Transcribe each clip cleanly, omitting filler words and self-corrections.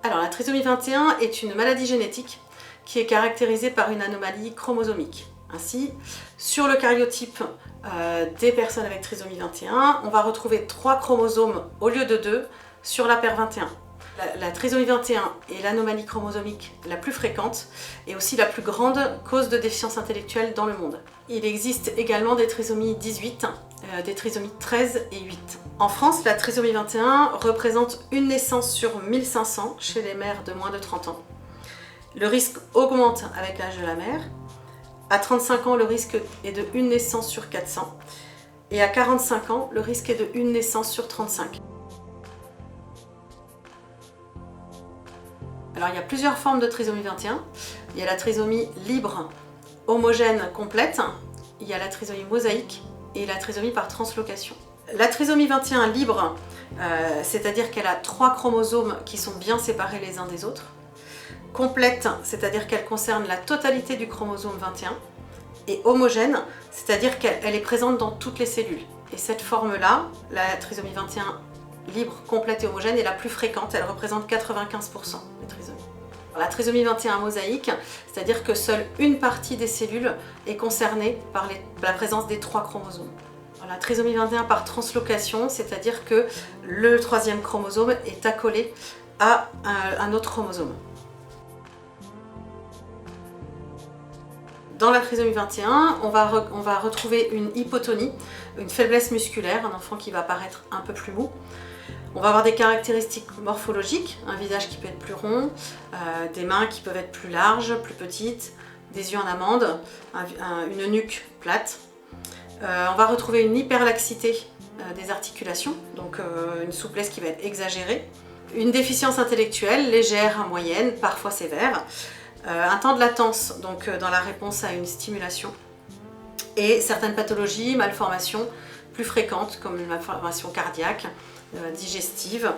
Alors la trisomie 21 est une maladie génétique qui est caractérisée par une anomalie chromosomique. Ainsi, sur le karyotype des personnes avec trisomie 21, on va retrouver 3 chromosomes au lieu de 2 sur la paire 21. La trisomie 21 est l'anomalie chromosomique la plus fréquente et aussi la plus grande cause de déficience intellectuelle dans le monde. Il existe également des trisomies 18, des trisomies 13 et 8. En France, la trisomie 21 représente une naissance sur 1500 chez les mères de moins de 30 ans. Le risque augmente avec l'âge de la mère. À 35 ans, le risque est de une naissance sur 400. Et à 45 ans, le risque est de une naissance sur 35. Alors il y a plusieurs formes de trisomie 21. Il y a la trisomie libre, homogène, complète. Il y a la trisomie mosaïque et la trisomie par translocation. La trisomie 21 libre, c'est-à-dire qu'elle a 3 chromosomes qui sont bien séparés les uns des autres. Complète, c'est-à-dire qu'elle concerne la totalité du chromosome 21. Et homogène, c'est-à-dire qu'elle est présente dans toutes les cellules. Et cette forme-là, la trisomie 21 libre, complète et homogène, est la plus fréquente. Elle représente 95% des trisomies. La trisomie 21 mosaïque, c'est-à-dire que seule une partie des cellules est concernée par la présence des 3 chromosomes. La trisomie 21 par translocation, c'est-à-dire que le 3e chromosome est accolé à un autre chromosome. Dans la trisomie 21, on va retrouver une hypotonie, une faiblesse musculaire, un enfant qui va paraître un peu plus mou. On va avoir des caractéristiques morphologiques, un visage qui peut être plus rond, des mains qui peuvent être plus larges, plus petites, des yeux en amande, une nuque plate. On va retrouver une hyperlaxité des articulations, donc une souplesse qui va être exagérée. Une déficience intellectuelle légère à moyenne, parfois sévère. Un temps de latence donc dans la réponse à une stimulation. Et certaines pathologies, malformations plus fréquentes comme une malformation cardiaque, digestive,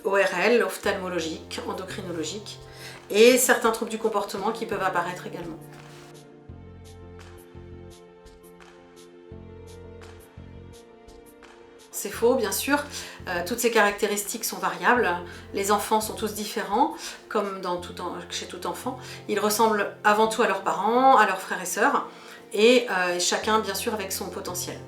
ORL, ophtalmologique, endocrinologique et certains troubles du comportement qui peuvent apparaître également. C'est faux, bien sûr. Toutes ces caractéristiques sont variables. Les enfants sont tous différents, comme chez tout enfant. Ils ressemblent avant tout à leurs parents, à leurs frères et sœurs, et chacun, bien sûr, avec son potentiel.